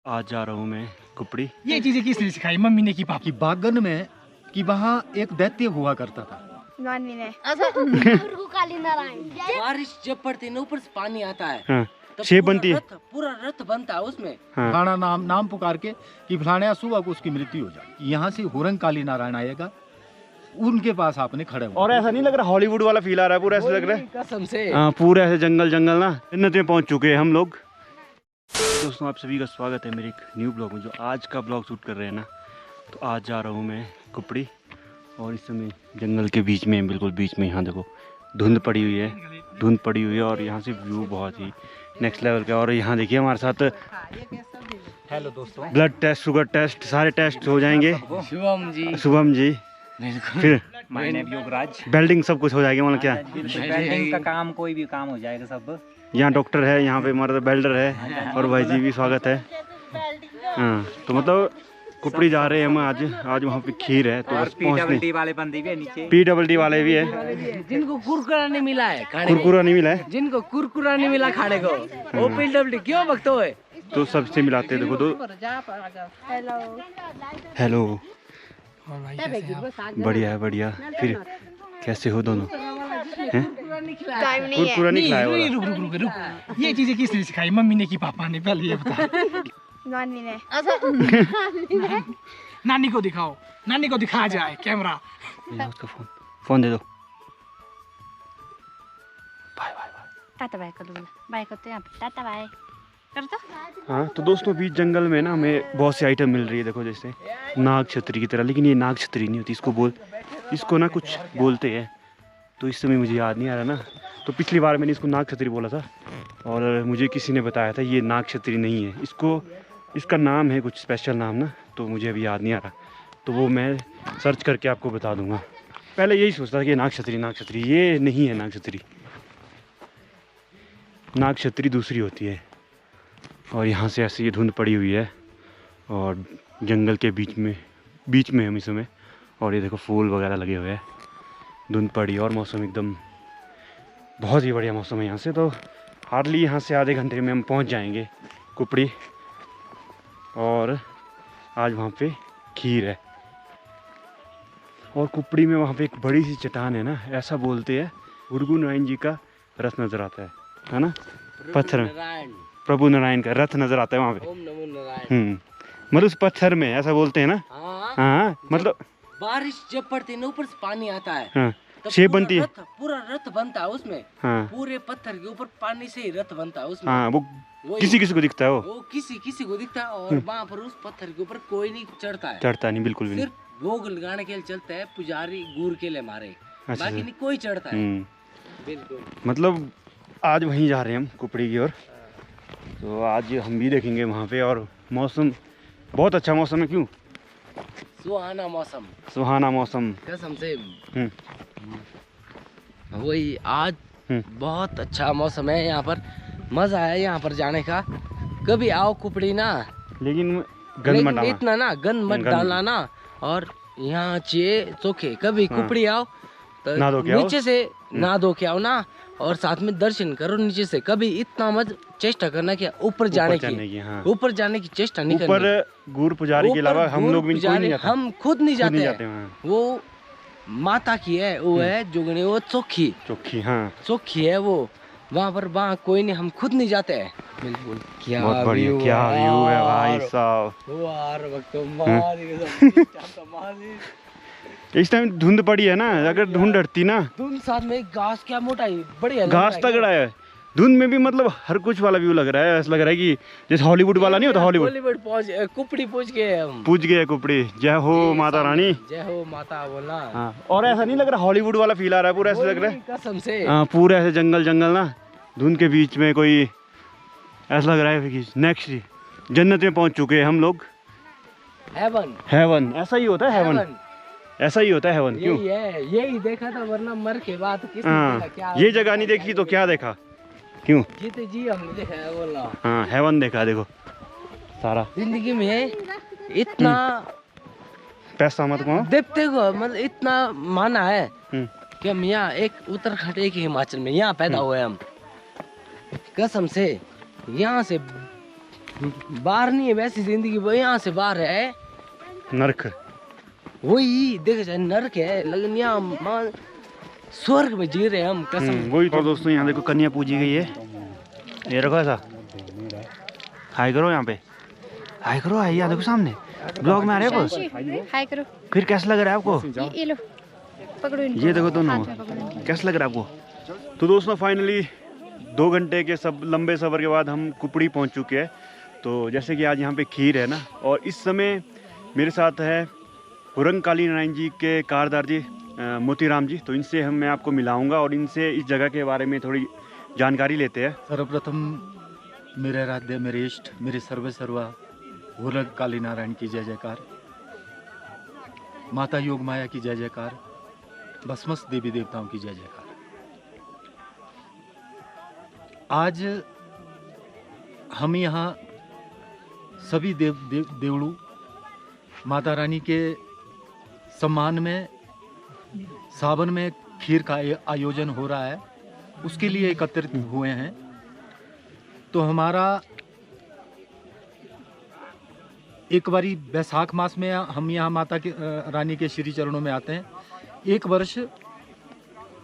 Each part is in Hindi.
आज जा रहा हूँ मैं कुपड़ी। ये चीजें किसने सिखाई? मम्मी ने की पापा कि बागन में कि वहाँ एक दैत्य हुआ करता था। नानी ने बारिश जब पड़ती है ना ऊपर से पानी आता है। हाँ, तब शेप बनती है। पूरा रथ बनता है उसमें। हाँ। फलाना नाम पुकार के कि फलाने सुबह को उसकी मृत्यु हो जाए। यहाँ से हुरंग काली नारायण आएगा, उनके पास आपने खड़े हो। और ऐसा नहीं लग रहा हॉलीवुड वाला फील आ रहा है, पूरा ऐसा लग रहा है कसम से। हाँ, पूरा ऐसे जंगल जंगल ना। जन्नत में पहुँच चुके हैं हम लोग। दोस्तों आप सभी का स्वागत है मेरे एक न्यू ब्लॉग में। जो आज का ब्लॉग शूट कर रहे हैं ना, तो आज जा रहा हूँ मैं कुपड़ी। और इस समय जंगल के बीच में, बिल्कुल बीच में, यहाँ देखो धुंध पड़ी हुई है और यहाँ से व्यू बहुत ही नेक्स्ट लेवल का। और यहाँ देखिए हमारे साथ हेलो दोस्तों, ब्लड टेस्ट, शुगर टेस्ट, सारे टेस्ट हो जाएंगे। शुभम जी फिर माय नेम योगराज। बेल्डिंग सब कुछ हो जाएगा, मतलब क्या बेल्डिंग का काम, कोई भी काम हो जाएगा सब। यहाँ डॉक्टर है, यहाँ पे हमारा बेल्डर है और भाई जी भी स्वागत है। हाँ, तो मतलब कुपड़ी जा रहे हैं हम आज वहाँ पे खीर है, तो बस पहुँचने। वाले बंदे भी है नीचे, PWD वाले भी है। जिनको कुरकुरा नहीं मिला है खाने कुरकुरा नहीं मिला है, जिनको कुरकुरा नहीं मिला खाने को, वो PWD क्यों भगते हुए? तो सबसे मिलाते हैं। देखो तो हेलो, बढ़िया है बढ़िया। फिर कैसे हो दोनों? टाइम नहीं है। कुरकुरा नहीं खिलाया वाला। रुक। ये चीजें किसने सिखाई? मम्मी ने की पापा ने? पहले ये बता। नानी ने। नानी को दिखाओ, नानी को दिखा जाए कैमरा। उसका फोन दे दो। Bye bye bye. Tata bye कर दूंगा। बाय करते हैं, टाटा बाय कर दो। हाँ, तो दोस्तों बीच जंगल में ना हमें बहुत सी आइटम मिल रही है। देखो जैसे नाग छतरी की तरह, लेकिन ये नाग छतरी नहीं होती, इसको ना कुछ बोलते हैं। तो इस समय मुझे याद नहीं आ रहा ना, तो पिछली बार मैंने इसको नाग छतरी बोला था और मुझे किसी ने बताया था ये नाग छतरी नहीं है, इसका नाम है कुछ स्पेशल नाम ना, तो मुझे अभी याद नहीं आ रहा। तो वो मैं सर्च करके आपको बता दूंगा। पहले यही सोचता था कि नाग छतरी, ये नहीं है नाग छतरी। नाग छतरी दूसरी होती है। और यहाँ से ऐसे ये धुंध पड़ी हुई है और जंगल के बीच में हम इस समय। और ये देखो फूल वगैरह लगे हुए हैं, धुंध पड़ी और मौसम एकदम बहुत ही बढ़िया मौसम है यहाँ से। तो हार्डली यहाँ से आधे घंटे में हम पहुँच जाएंगे कुपड़ी। और आज वहाँ पे खीर है और कुपड़ी में वहाँ पे एक बड़ी सी चट्टान है ना, ऐसा बोलते हैं भृगु नारायण जी का रथ नज़र आता है ना, पत्थर में प्रभु नारायण का रथ नज़र आता है वहाँ पे। ओम नमो नारायण। मतलब उस पत्थर में ऐसा बोलते हैं ना। हाँ, मतलब बारिश जब पड़ती है ना ऊपर से पानी आता है। हाँ, तब शेप बनती है। पूरा रथ बनता है उसमें। हाँ पूरे पत्थर के ऊपर पानी से ही रथ बनता है उसमें। हाँ, वो किसी को दिखता है, वो किसी को दिखता है। और वहाँ पर उस पत्थर के ऊपर कोई नहीं चढ़ता नहीं, बिल्कुल भी नहीं। सिर्फ भोग लगाने के लिए चलता है, पुजारी गुर के लिए मारे, अच्छा, बाकी नहीं कोई चढ़ता है। बिल्कुल। मतलब आज वहीं जा रहे हैं हम कुपड़ी की ओर। तो आज हम भी देखेंगे वहाँ पे। और मौसम बहुत अच्छा मौसम है। क्यों? सुहाना मौसम कसम से। वही आज बहुत अच्छा मौसम है यहाँ पर, मजा है यहाँ पर जाने का। कभी आओ कुपड़ी ना, लेकिन इतना ना गन मत डालना ना। और यहाँ चे चोखे कभी कुपड़ी आओ तो नीचे से ना धो के आओ ना, और साथ में दर्शन करो नीचे से। कभी इतना मत चेष्टा करना कि ऊपर जाने की। हाँ। ऊपर जाने की चेष्टा नहीं करनी। ऊपर गुर पुजारी के अलावा हम लोग भी कोई नहीं जाता। हम खुद नहीं जाते, वो माता की है, वो है जोगनी, वो चोखी हाँ, चोखी है वो। वहाँ कोई नहीं, हम खुद नहीं जाते हैं। बिल्कुल। बहुत बढ़िया, क्या व्यू है भाई साहब। इस टाइम धुंध पड़ी है ना, अगर धुंध हटती ना, धुंध साथ में घास क्या मोटाई बढ़िया, घास तगड़ा है। धुंध में भी मतलब हर कुछ वाला व्यू लग रहा है। ऐसा लग रहा है कि जैसे हॉलीवुड वाला नहीं होता, हॉलीवुड कुपड़ी पहुंच गए हम। पूछ गए कुपड़ी। जय हो माता रानी, जय हो माता बोलना। हाँ, और ऐसा नहीं लग रहा हॉलीवुड वाला फील आ रहा है, पूरा ऐसा लग रहा है कसम से। हाँ, पूरा ऐसे जंगल ना, धुंध के बीच में कोई ऐसा लग रहा है कि नेक्स्ट जन्नत में पहुंच चुके हैं हम लोग। हेवन ऐसा ही होता है, हेवन ऐसा ही होता है हेवन। क्यों? यही देखा था, वरना मर के बाद किसने देखा? क्या ये जगह नहीं देखी तो क्या देखा? क्यों? जीते जी हमने देखा है, बोला। हाँ, हेवन देखा। देखो सारा जिंदगी में इतना पैसा मत कमाओ, देखते को मतलब इतना माना है कि हम यहाँ एक उत्तराखंड, एक हिमाचल में यहाँ पैदा हुए हम। कसम से यहाँ से बाहर नहीं है वैसी जिंदगी, वो यहाँ से बाहर है। नरक। वही देखे जाए नरक है, लेकिन यहाँ स्वर्ग में जी रहे हम, कसम। वही तो दोस्तों, यहाँ देखो कन्या पूजी गई है। ये रखो ऐसा, हाय करो यहाँ पे, हाय करो, हाय यहाँ देखो सामने ब्लॉग में आ रहे हो। हाय करो। फिर कैसा लग रहा है आपको? ये लो, पकड़ो इनको। ये देखो दोनों, हाथ में पकड़ो इनको। कैसा लग रहा है आपको? तो दोस्तों फाइनली 2 घंटे के सब लंबे सफ़र के बाद हम कुपड़ी पहुंच चुके हैं। तो जैसे कि आज यहाँ पे खीर है ना, और इस समय मेरे साथ है हुरंग काली नारायण जी के कारदार जी मोतीराम जी। तो इनसे मैं आपको मिलाऊंगा और इनसे इस जगह के बारे में थोड़ी जानकारी लेते हैं। सर्वप्रथम मेरे आराध्य, मेरे इष्ट, मेरे सर्वा हुरंग काली नारायण की जय जयकार, माता योग माया की जय जयकार, भस्मस्त देवी देवताओं की जय जयकार। आज हम यहाँ सभी देवड़ू माता रानी के सम्मान में सावन में खीर का आयोजन हो रहा है, उसके लिए एकत्रित हुए हैं। तो हमारा एक बारी बैसाख मास में हम यहाँ माता के रानी के श्री चरणों में आते हैं, एक वर्ष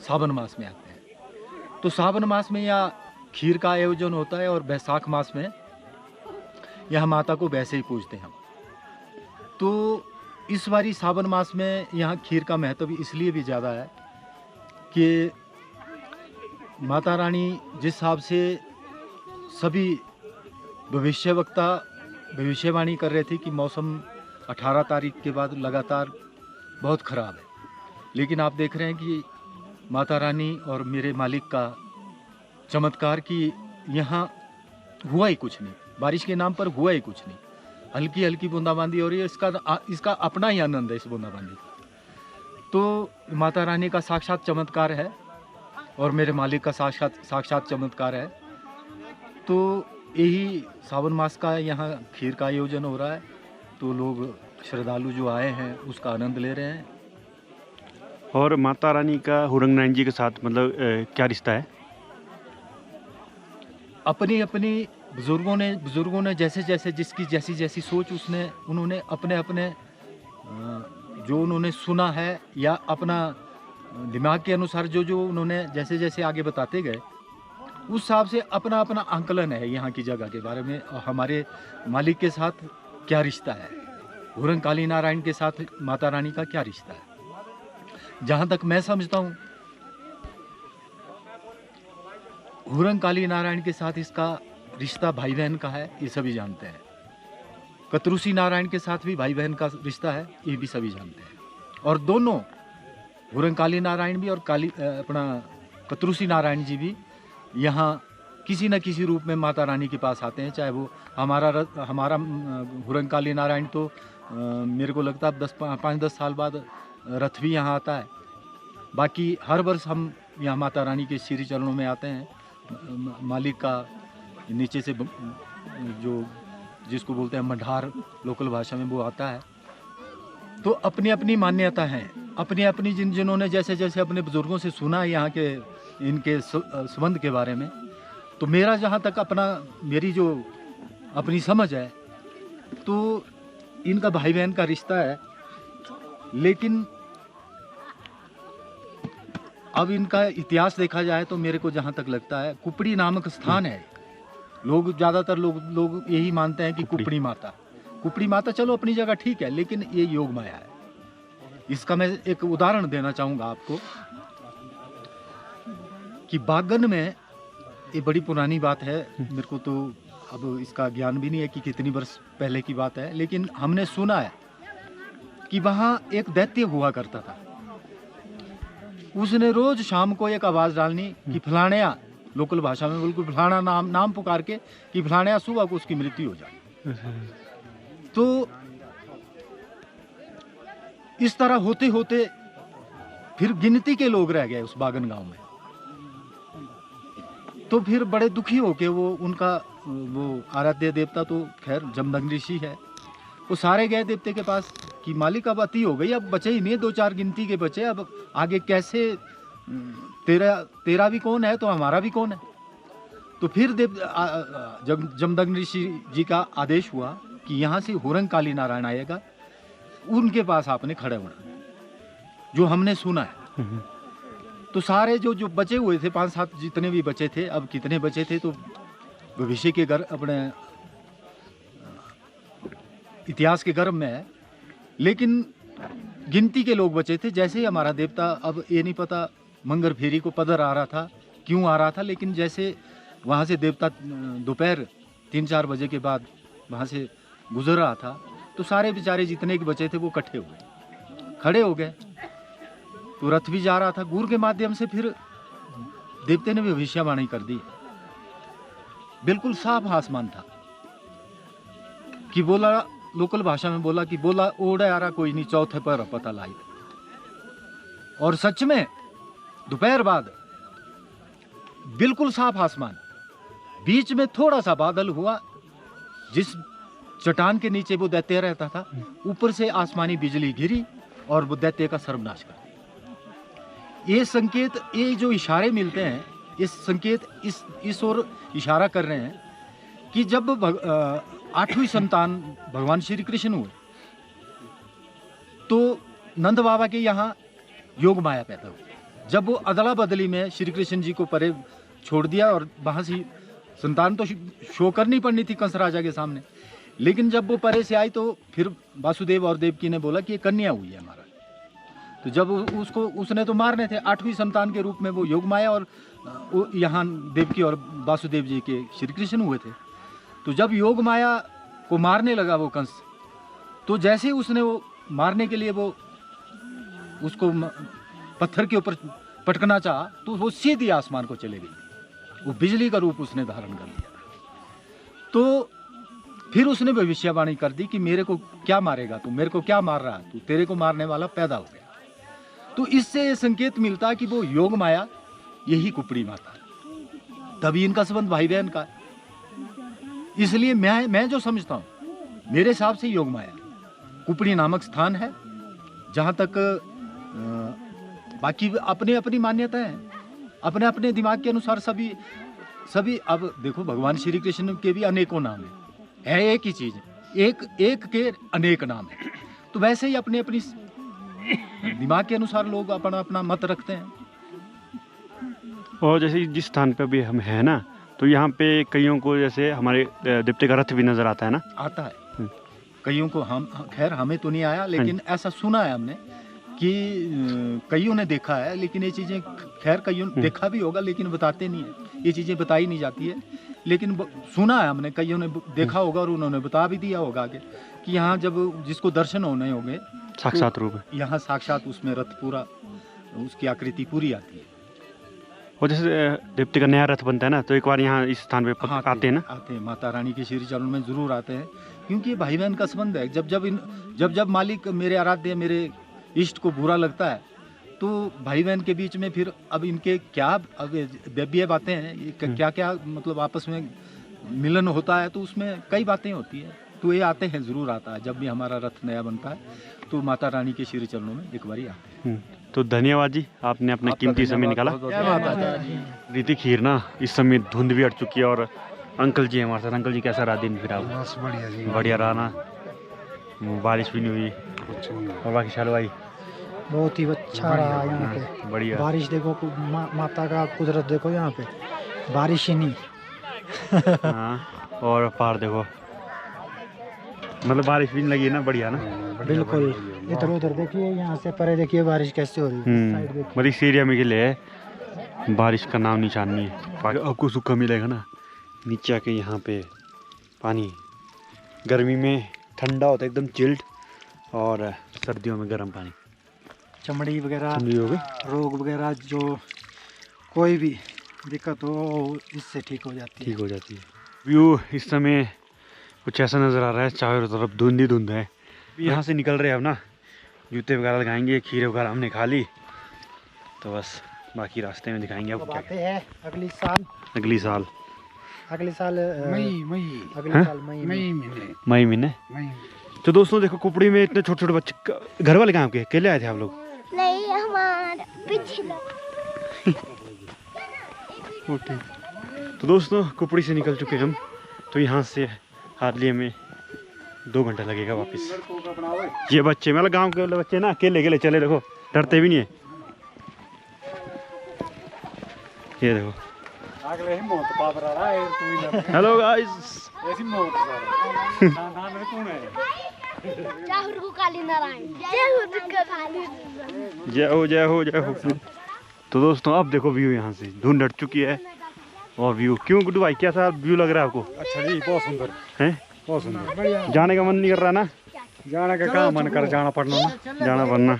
सावन मास में आते हैं। तो सावन मास में यहाँ खीर का आयोजन होता है और बैसाख मास में यहाँ माता को वैसे ही पूजते हैं हम। तो इस बारी सावन मास में यहाँ खीर का महत्व इसलिए भी ज़्यादा है कि माता रानी जिस हिसाब से सभी भविष्यवक्ता भविष्यवाणी कर रहे थे कि मौसम 18 तारीख के बाद लगातार बहुत ख़राब है, लेकिन आप देख रहे हैं कि माता रानी और मेरे मालिक का चमत्कार कि यहाँ हुआ ही कुछ नहीं, बारिश के नाम पर हुआ ही कुछ नहीं, हल्की हल्की बूंदाबांदी हो रही है। इसका अपना ही आनंद है इस बूंदाबांदी का। तो माता रानी का साक्षात चमत्कार है और मेरे मालिक का साक्षात चमत्कार है। तो यही सावन मास का यहाँ खीर का आयोजन हो रहा है। तो लोग श्रद्धालु जो आए हैं उसका आनंद ले रहे हैं। और माता रानी का हुरंग नारायण जी के साथ मतलब क्या रिश्ता है? अपनी अपनी बुजुर्गों ने जैसे जैसे जिसकी जैसी जैसी सोच उन्होंने अपने अपने जो उन्होंने सुना है या अपना दिमाग के अनुसार जो उन्होंने जैसे जैसे आगे बताते गए, उस हिसाब से अपना अपना आंकलन है यहाँ की जगह के बारे में और हमारे मालिक के साथ क्या रिश्ता है, हुरंग काली नारायण के साथ माता रानी का क्या रिश्ता है। जहाँ तक मैं समझता हूँ हुरंग काली नारायण के साथ इसका रिश्ता भाई बहन का है, ये सभी जानते हैं। कतरूसी नारायण के साथ भी भाई बहन का रिश्ता है, ये भी सभी जानते हैं। और दोनों हुरंग काली नारायण भी और अपना कतरूसी नारायण जी भी यहाँ किसी न किसी रूप में माता रानी के पास आते हैं। चाहे वो हमारा हुरंग काली नारायण तो मेरे को लगता है 5-10 साल बाद रथ भी यहाँ आता है। बाकी हर वर्ष हम यहाँ माता रानी के श्री चरणों में आते हैं। मालिक का नीचे से जो जिसको बोलते हैं मढ़ार लोकल भाषा में वो आता है। तो अपनी अपनी मान्यता है, अपनी अपनी जिन्होंने जैसे जैसे अपने बुजुर्गों से सुना है यहाँ के इनके संबंध के बारे में। तो मेरा जहाँ तक मेरी जो अपनी समझ है तो इनका भाई बहन का रिश्ता है। लेकिन अब इनका इतिहास देखा जाए तो मेरे को जहाँ तक लगता है कुपड़ी नामक स्थान है। ज़्यादातर लोग यही मानते हैं कि कुपड़ी माता चलो अपनी जगह ठीक है, लेकिन ये योग माया है। इसका मैं एक उदाहरण देना चाहूँगा आपको कि बागन में, ये बड़ी पुरानी बात है, मेरे को तो अब इसका ज्ञान भी नहीं है कि कितनी वर्ष पहले की बात है, लेकिन हमने सुना है कि वहाँ एक दैत्य हुआ करता था। उसने रोज शाम को एक आवाज़ डालनी कि फलाणया, लोकल भाषा में बिल्कुल फलाना नाम पुकार के कि फलाणया सुबह को उसकी मृत्यु हो जाए। तो इस तरह होते होते फिर गिनती के लोग रह गए उस बागन गांव में। तो फिर बड़े दुखी होके वो आराध्य देवता तो खैर जमदग्नि ऋषि है, वो सारे गए देवते के पास कि मालिक अब अति हो गई, अब बचे ही नहीं, 2-4 गिनती के बचे, अब आगे कैसे, तेरा भी कौन है तो हमारा भी कौन है। तो फिर जमदग्नि ऋषि जी का आदेश हुआ कि यहाँ से हुरंग काली नारायण आएगा, उनके पास आपने खड़े होना, जो हमने सुना है। तो सारे जो बचे हुए थे 5-7 जितने भी बचे थे, अब कितने बचे थे तो भविष्य के अपने इतिहास के गर्भ में है, लेकिन गिनती के लोग बचे थे। जैसे ही हमारा देवता, अब ये नहीं पता मंगर फेरी को पदर आ रहा था, क्यों आ रहा था, लेकिन जैसे वहाँ से देवता दोपहर 3-4 बजे के बाद वहाँ से गुजर रहा था, तो सारे बेचारे जितने के बचे थे वो इकट्ठे हुए, खड़े हो गए। तो रथ भी जा रहा था, गुर के माध्यम से फिर देवते ने भविष्यवाणी कर दी। बिल्कुल साफ आसमान था कि बोला, लोकल भाषा में बोला कि बोला ओढ़े आ रहा कोई नहीं, चौथे पर पता लाई। और सच में दोपहर बाद बिल्कुल साफ आसमान, बीच में थोड़ा सा बादल हुआ, जिस चट्टान के नीचे वो दैत्य रहता था, ऊपर से आसमानी बिजली गिरी और वो दैत्य का सर्वनाश कर दिया। ये संकेत, ये जो इशारे मिलते हैं, ये संकेत इस ओर इशारा कर रहे हैं कि जब 8वीं संतान भगवान श्री कृष्ण हुए तो नंद बाबा के यहाँ योग माया पैदा हुई। जब वो अदला बदली में श्री कृष्ण जी को परे छोड़ दिया और वहाँ से संतान तो शो करनी पड़नी थी कंस राजा के सामने, लेकिन जब वो परे से आई तो फिर वासुदेव और देवकी ने बोला कि ये कन्या हुई है हमारा। तो जब उसने तो मारने थे, 8वीं संतान के रूप में वो योग माया और यहाँ देवकी और वासुदेव जी के श्री कृष्ण हुए थे। तो जब योग माया को मारने लगा वो कंस, तो जैसे ही उसने वो मारने के लिए वो उसको पत्थर के ऊपर पटकना चाहा, तो वो सीधी आसमान को चले गई। वो बिजली का रूप उसने धारण कर लिया। तो फिर उसने भविष्यवाणी कर दी कि मेरे को क्या मारेगा तू, मेरे को क्या मार रहा है तू, तेरे को मारने वाला पैदा हो गया। तो इससे ये संकेत मिलता कि वो योग माया यही कुपड़ी माता, तभी इनका संबंध भाई बहन का है। इसलिए मैं जो समझता हूँ, मेरे हिसाब से योग माया कुपड़ी नामक स्थान है, जहाँ तक बाकी अपनी अपनी मान्यता है, अपने अपने दिमाग के अनुसार सभी। अब देखो भगवान श्री कृष्ण के भी अनेकों नाम है एक ही चीज है, एक के अनेक नाम है। तो वैसे ही अपने अपनी दिमाग के अनुसार लोग अपना अपना मत रखते हैं। और जैसे जिस स्थान पे अभी हम हैं ना, तो यहाँ पे कईयों को जैसे हमारे देवते का रथ भी नजर आता है ना, आता है कईयों को। हम खैर हमें तो नहीं आया, लेकिन ऐसा सुना है हमने कि कईयों ने देखा है, लेकिन ये चीज़ें खैर कईयों देखा भी होगा लेकिन बताते नहीं है, ये चीज़ें बताई नहीं जाती है। लेकिन सुना है हमने, कईयों ने देखा होगा और उन्होंने बता भी दिया होगा आगे कि यहाँ जब जिसको दर्शन होने होंगे साक्षात रूप है, यहाँ साक्षात उसमें रथ पूरा, उसकी आकृति पूरी आती है। और जैसे देवते का नया रथ बनता है ना, तो एक बार यहाँ इस स्थान पे आते हैं ना, आते हैं माता रानी के श्री चरणों में जरूर आते हैं, क्योंकि भाई बहन का संबंध है। जब मालिक मेरे आराध्य मेरे इष्ट को बुरा लगता है, तो भाई बहन के बीच में फिर अब इनके क्या अब व्यव्य बातें हैं, ये क्या क्या मतलब आपस में मिलन होता है, तो उसमें कई बातें होती है। तो ये आते हैं, जरूर आता है। जब भी हमारा रथ नया बनता है तो माता रानी के श्री चरणों में एक बारी आते हैं। तो धन्यवाद जी, आपने अपना कीमती समय निकाला। रीति खीर ना, इस समय धुंध भी हट चुकी है और अंकल जी हमारे साथ। अंकल जी कैसा रहा दिन फिर आप? बस बढ़िया जी, बढ़िया रहा ना, बारिश भी नहीं हुई और बाकी शालू भाई बहुत ही अच्छा रहा यहाँ पे। बढ़िया बारिश देखो, माता का कुदरत देखो, यहाँ पे बारिश ही नहीं। हाँ, और पार देखो, मतलब बारिश भी नहीं लगी है ना, बढ़िया ना, बिल्कुल। इधर उधर देखिए, यहाँ से परे देखिए बारिश कैसे हो रही है। साइड देखिए, मतलब इस एरिया में के लिए बारिश का नाम निशान नहीं है। आपको सूखा मिलेगा ना, नीचे आके यहाँ पे पानी गर्मी में ठंडा होता है एकदम चिल्ड, और सर्दियों में गर्म पानी। चमड़ी वगैरह, हो रोग वगैरह, जो कोई भी दिक्कत हो इससे ठीक हो जाती है। ठीक हो जाती है। व्यू इस समय कुछ ऐसा नज़र आ रहा है, चारों तरफ धुंध ही धुंध है। यहाँ से निकल रहे हैं अब ना, जूते वगैरह लगाएंगे, खीरे वगैरह हमने खा ली, तो बस बाकी रास्ते में दिखाएंगे आपको क्या। बातें हैं अगली साल अगली साल अगले साल मई महीने। तो दोस्तों देखो, कुपड़ी में इतने छोटे छोटे बच्चे, घर वाले कहाँ के अकेले आए थे आप लोग? नहीं, हमारा पिछला तो दोस्तों कुपड़ी से निकल चुके हम, तो यहाँ से हार्डली हमें 2 घंटा लगेगा वापस। ये बच्चे मतलब गांव के बच्चे ना अकेले अकेले चले, देखो डरते भी नहीं है। ये देखो। Hello guys. जय हो जय हो जय हो। तो दोस्तों अब देखो व्यू, यहाँ से धुंध हट चुकी है और व्यू। क्यों गुड्डू भाई कैसा व्यू लग रहा है आपको? अच्छा जी, बहुत सुंदर है, बहुत सुंदर। जाने का मन नहीं कर रहा ना? जाने का कहाँ मन कर, जाना पड़ना ना। जाना पड़ना।